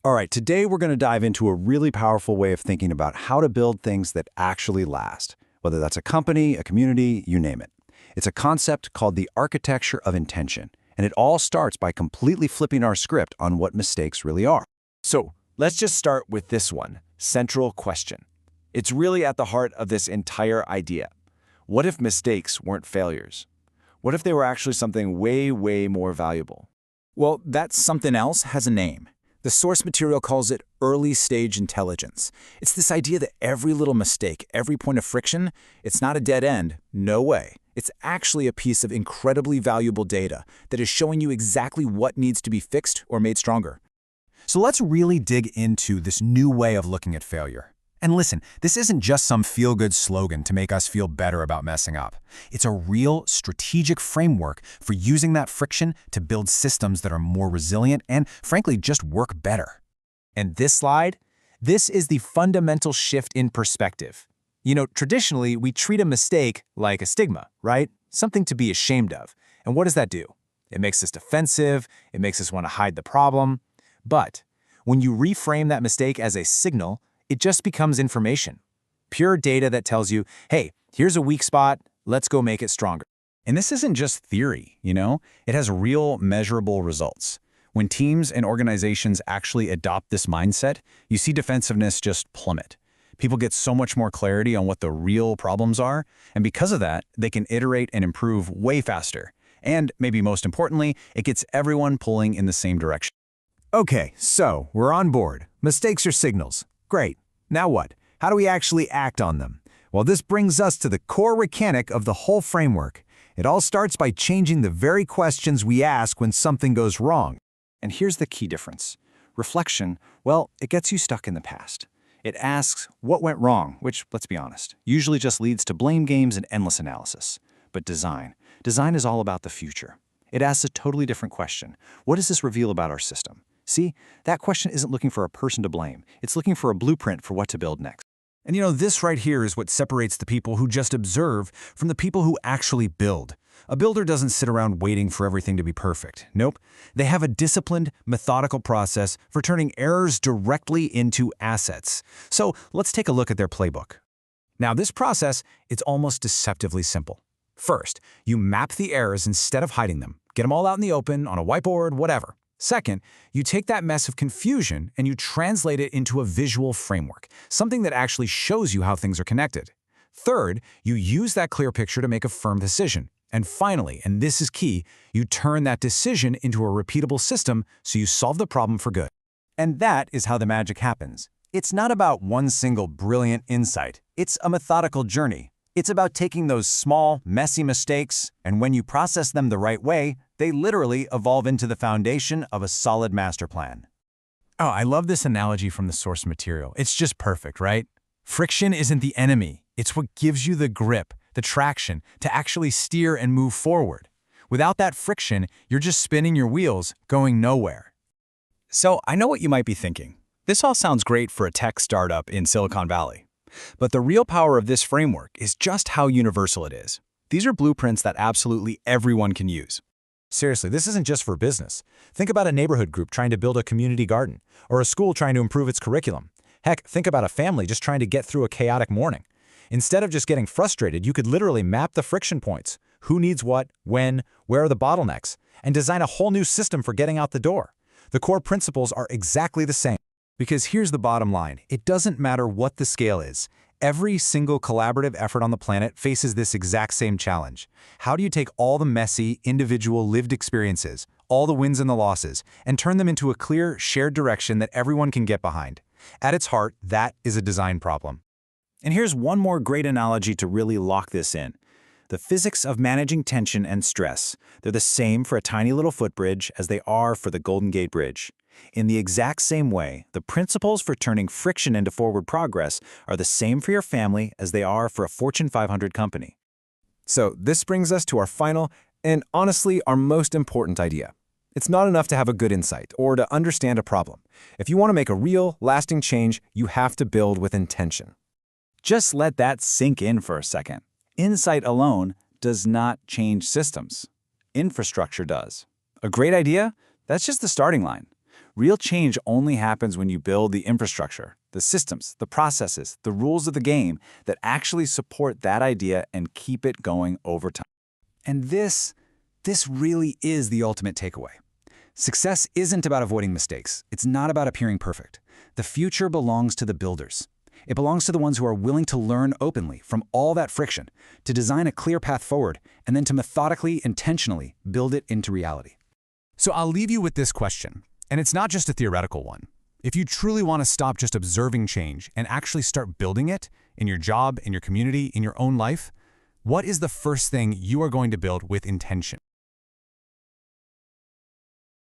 All right, today we're going to dive into a really powerful way of thinking about how to build things that actually last, whether that's a company, a community, you name it. It's a concept called the architecture of intention, and it all starts by completely flipping our script on what mistakes really are. So let's just start with this one, central question. It's really at the heart of this entire idea. What if mistakes weren't failures? What if they were actually something way, way more valuable? Well, that something else has a name. The source material calls it early-stage intelligence. It's this idea that every little mistake, every point of friction, it's not a dead end, no way. It's actually a piece of incredibly valuable data that is showing you exactly what needs to be fixed or made stronger. So let's really dig into this new way of looking at failure. And listen, this isn't just some feel-good slogan to make us feel better about messing up. It's a real strategic framework for using that friction to build systems that are more resilient and, frankly, just work better. And this slide, this is the fundamental shift in perspective. You know, traditionally, we treat a mistake like a stigma, right? Something to be ashamed of. And what does that do? It makes us defensive, it makes us want to hide the problem. But when you reframe that mistake as a signal, it just becomes information. Pure data that tells you, hey, here's a weak spot, let's go make it stronger. And this isn't just theory, It has real, measurable results. When teams and organizations actually adopt this mindset, you see defensiveness just plummet. People get so much more clarity on what the real problems are, and because of that, they can iterate and improve way faster. And maybe most importantly, it gets everyone pulling in the same direction. Okay, so we're on board. Mistakes are signals. Great. Now what? How do we actually act on them? Well, this brings us to the core mechanic of the whole framework. It all starts by changing the very questions we ask when something goes wrong. And here's the key difference. Reflection, well, it gets you stuck in the past. It asks what went wrong, which, let's be honest, usually just leads to blame games and endless analysis. But design is all about the future. It asks a totally different question. What does this reveal about our system? See, that question isn't looking for a person to blame. It's looking for a blueprint for what to build next. And this right here is what separates the people who just observe from the people who actually build. A builder doesn't sit around waiting for everything to be perfect. Nope. They have a disciplined, methodical process for turning errors directly into assets. So let's take a look at their playbook. Now, this process, it's almost deceptively simple. First, you map the errors instead of hiding them. Get them all out in the open, on a whiteboard, whatever. Second, you take that mess of confusion and you translate it into a visual framework, something that actually shows you how things are connected. Third, you use that clear picture to make a firm decision. And finally, and this is key, you turn that decision into a repeatable system so you solve the problem for good. And that is how the magic happens. It's not about one single brilliant insight. It's a methodical journey. It's about taking those small, messy mistakes, and when you process them the right way, they literally evolve into the foundation of a solid master plan. Oh, I love this analogy from the source material. It's just perfect, right? Friction isn't the enemy. It's what gives you the grip, the traction, to actually steer and move forward. Without that friction, you're just spinning your wheels, going nowhere. So I know what you might be thinking. This all sounds great for a tech startup in Silicon Valley. But the real power of this framework is just how universal it is. These are blueprints that absolutely everyone can use. Seriously, this isn't just for business. Think about a neighborhood group trying to build a community garden, or a school trying to improve its curriculum. Heck, think about a family just trying to get through a chaotic morning. Instead of just getting frustrated, you could literally map the friction points. Who needs what, when, where are the bottlenecks, and design a whole new system for getting out the door. The core principles are exactly the same. Because here's the bottom line. It doesn't matter what the scale is. Every single collaborative effort on the planet faces this exact same challenge. How do you take all the messy, individual lived experiences, all the wins and the losses, and turn them into a clear, shared direction that everyone can get behind? At its heart, that is a design problem. And here's one more great analogy to really lock this in. The physics of managing tension and stress. They're the same for a tiny little footbridge as they are for the Golden Gate Bridge. In the exact same way, the principles for turning friction into forward progress are the same for your family as they are for a Fortune 500 company. So this brings us to our final and honestly our most important idea. It's not enough to have a good insight or to understand a problem. If you want to make a real, lasting change, you have to build with intention. Just let that sink in for a second. Insight alone does not change systems. Infrastructure does. A great idea? That's just the starting line. Real change only happens when you build the infrastructure, the systems, the processes, the rules of the game that actually support that idea and keep it going over time. And this really is the ultimate takeaway. Success isn't about avoiding mistakes. It's not about appearing perfect. The future belongs to the builders. It belongs to the ones who are willing to learn openly from all that friction, to design a clear path forward, and then to methodically, intentionally build it into reality. So I'll leave you with this question, and it's not just a theoretical one. If you truly want to stop just observing change and actually start building it in your job, in your community, in your own life, what is the first thing you are going to build with intention?